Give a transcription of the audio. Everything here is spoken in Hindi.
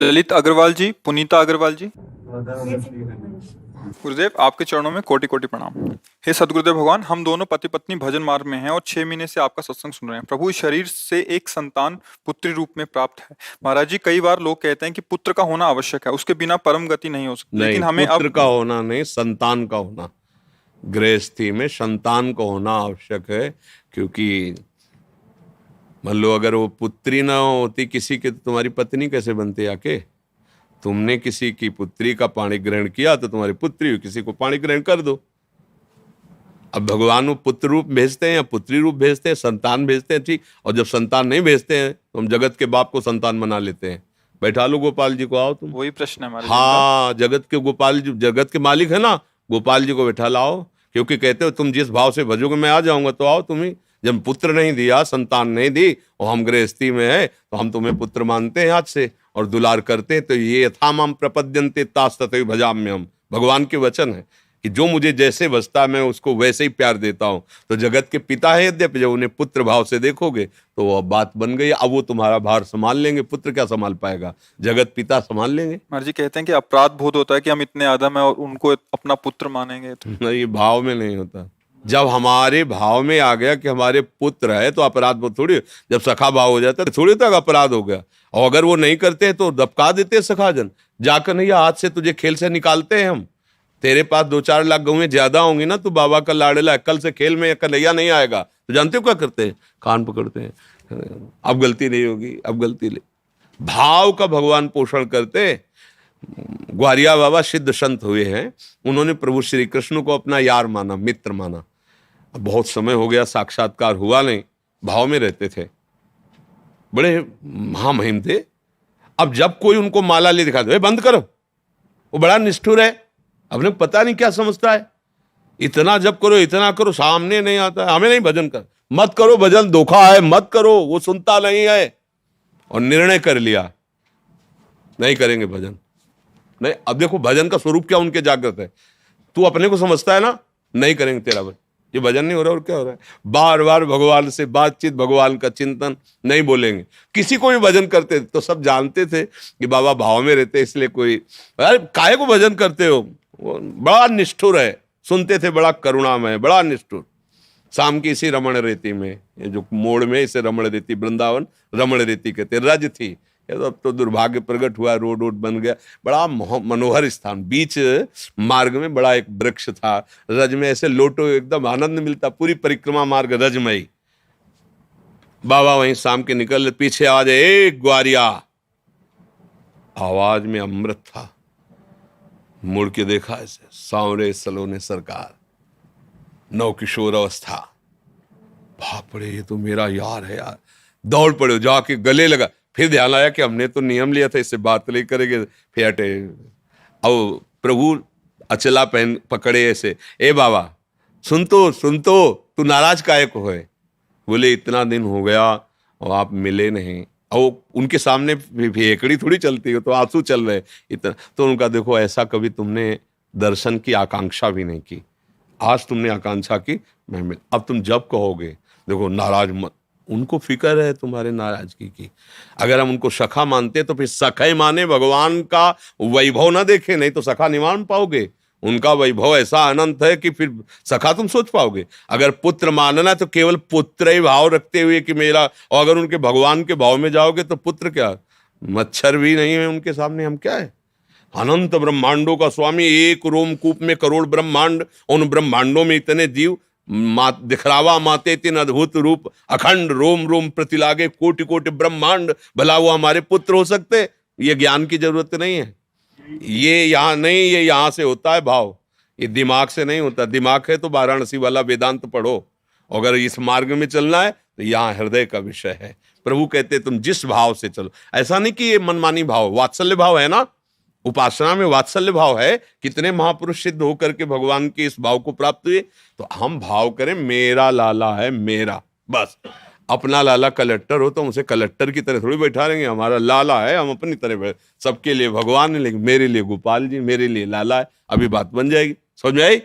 ललित अग्रवाल जी, पुनीता अग्रवाल जी। गुरुदेव, आपके चरणों में कोटि कोटि प्रणाम। हे सदगुरुदेव भगवान, हम दोनों पति पत्नी भजन मार्ग में हैं और 6 महीने से आपका सत्संग सुन रहे हैं। प्रभु, इस शरीर से एक संतान पुत्री रूप में प्राप्त है। महाराज जी, कई बार लोग कहते हैं कि पुत्र का होना आवश्यक है, उसके बिना परम गति नहीं हो सकती, नहीं, लेकिन हमें पुत्र अब का होना नहीं, संतान का होना। गृहस्थी में संतान का होना आवश्यक है, क्योंकि मान लो अगर वो पुत्री ना होती किसी की, तो तुम्हारी पत्नी कैसे बनती आके? तुमने किसी की पुत्री का पाणी ग्रहण किया तो तुम्हारी पुत्री हुई, किसी को पाणी ग्रहण कर दो। अब भगवान वो पुत्र रूप भेजते हैं या पुत्री रूप भेजते हैं, संतान भेजते हैं, ठीक। और जब संतान नहीं भेजते हैं तो हम जगत के बाप को संतान बना लेते हैं। बैठा लो गोपाल जी को, आओ तुम। वही प्रश्न है महाराज जी इनका। हाँ, जगत के गोपाल जी, जगत के मालिक है ना, गोपाल जी को बैठा लाओ, क्योंकि कहते हो तुम जिस भाव से भजोगे मैं आ जाऊंगा, तो आओ तुम ही। जब पुत्र नहीं दिया, संतान नहीं दी, और हम गृहस्थी में है, तो हम तुम्हें पुत्र मानते हैं आज से और दुलार करते हैं। तो ये यथामाम प्रपद्यन्ते तास तथैव भजाम्यहम्, हम भगवान के वचन है कि जो मुझे जैसे बसता मैं उसको वैसे ही प्यार देता हूं। तो जगत के पिता है यद्यपि, जब उन्हें पुत्र भाव से देखोगे तो वह बात बन गई। अब वो तुम्हारा भार संभाल लेंगे, पुत्र क्या संभाल पाएगा, जगत पिता संभाल लेंगे। महाराज जी कहते हैं कि अपराध बोध होता है कि हम इतने आदम है और उनको अपना पुत्र मानेंगे तो। नहीं, भाव में नहीं होता। जब हमारे भाव में आ गया कि हमारे पुत्र है तो अपराध बोध थोड़ी। जब सखा भाव हो जाता है थोड़ी तक अपराध हो गया। और अगर वो नहीं करते तो दबका देते हैं सखाजन, जाकर नहीं आज से तुझे खेल से निकालते हैं हम। तेरे पास 2-4 लाख गौएं ज्यादा होंगी ना, तो बाबा का लाड़ला है, कल से खेल में कन्हैया नहीं आएगा। तो जानते हो क्या करते हैं? कान पकड़ते हैं, अब गलती नहीं होगी, अब गलती नहीं। भाव का भगवान पोषण करते। ग्वारिया बाबा सिद्ध संत हुए हैं, उन्होंने प्रभु श्री कृष्ण को अपना यार माना, मित्र माना। अब बहुत समय हो गया, साक्षात्कार हुआ नहीं, भाव में रहते थे, बड़े महामहिम थे। अब जब कोई उनको माला ले दिखा दो, बंद करो, वो बड़ा निष्ठुर है, अपने पता नहीं क्या समझता है, इतना जब करो, इतना करो, सामने नहीं आता है, हमें नहीं भजन कर, मत करो भजन, धोखा है, मत करो, वो सुनता नहीं है। और निर्णय कर लिया नहीं करेंगे भजन। नहीं, अब देखो भजन का स्वरूप क्या उनके जागृत है। तू अपने को समझता है ना, नहीं करेंगे तेरा भजन, ये भजन नहीं हो रहा और क्या हो रहा है। बार बार भगवान से बातचीत, भगवान का चिंतन, नहीं बोलेंगे। किसी को भी भजन करते तो सब जानते थे कि बाबा भाव में रहते, इसलिए कोई अरे काहे को भजन करते हो, वो बड़ा निष्ठुर है। सुनते थे, बड़ा करुणामय, बड़ा निष्ठुर। शाम की इसी रमण रेती में, ये जो मोड़ में इसे रमण रेती, वृंदावन रमण रेती कहते, रज थी। अब तो दुर्भाग्य प्रकट हुआ, रोड वोड बन गया, बड़ा मनोहर स्थान। बीच मार्ग में बड़ा एक वृक्ष था, रज में ऐसे लोटो, एकदम आनंद मिलता, पूरी परिक्रमा मार्ग रजमयी। बाबा वहीं शाम के निकल, पीछे आवाज, ए ग्वारिया। आवाज में अमृत था। मुड़ के देखा, ऐसे सांवरे सलोने सरकार, नव किशोर अवस्था। बाप रे, ये तो मेरा यार है यार। दौड़ पड़े, जाके गले लगा। फिर ध्यान आया कि हमने तो नियम लिया था इससे बात नहीं करेंगे, फिर हटे। अब प्रभु अचला पहन पकड़े ऐसे, ए बाबा सुन तो, तू नाराज काहे को है? बोले इतना दिन हो गया और आप मिले नहीं। और उनके सामने भेकड़ी थोड़ी चलती है, तो आंसू चल रहे इतना। तो उनका देखो, ऐसा कभी तुमने दर्शन की आकांक्षा भी नहीं की, आज तुमने आकांक्षा की, मैं मिल। अब तुम जब कहोगे, देखो नाराज मत, उनको फिक्र है तुम्हारे नाराजगी की। अगर हम उनको सखा मानते तो फिर सखा ही माने, भगवान का वैभव ना देखे, नहीं तो सखा नहीं मान पाओगे। उनका वैभव ऐसा अनंत है कि फिर सखा तुम सोच पाओगे। अगर पुत्र मानना है तो केवल पुत्र ही भाव रखते हुए कि मेरा, और अगर उनके भगवान के भाव में जाओगे तो पुत्र क्या, मच्छर भी नहीं है उनके सामने, हम क्या है। अनंत ब्रह्मांडों का स्वामी, एक रोमकूप में करोड़ ब्रह्मांड, उन ब्रह्मांडों में इतने जीव, दिखरावा माते तीन अद्भुत रूप, अखंड रोम रोम प्रतिलागे, कोटि कोटि ब्रह्मांड। भला वो हमारे पुत्र हो सकते? ये ज्ञान की जरूरत नहीं है, ये यहाँ नहीं, ये यहाँ से होता है भाव, ये दिमाग से नहीं होता। दिमाग है तो वाराणसी वाला वेदांत पढ़ो, अगर इस मार्ग में चलना है तो यहाँ हृदय का विषय है। प्रभु कहते तुम जिस भाव से चलो, ऐसा नहीं कि ये मनमानी भाव, वात्सल्य भाव है ना, उपासना में वात्सल्य भाव है। कितने महापुरुष सिद्ध होकर के भगवान के इस भाव को प्राप्त हुए। तो हम भाव करें, मेरा लाला है मेरा, बस। अपना लाला कलेक्टर हो तो उसे कलेक्टर की तरह थोड़ी बैठा रहेंगे, हमारा लाला है, हम अपनी तरह सबके लिए भगवान है, लेकिन मेरे लिए गोपाल जी, मेरे लिए लाला है। अभी बात बन जाएगी, समझ में आई?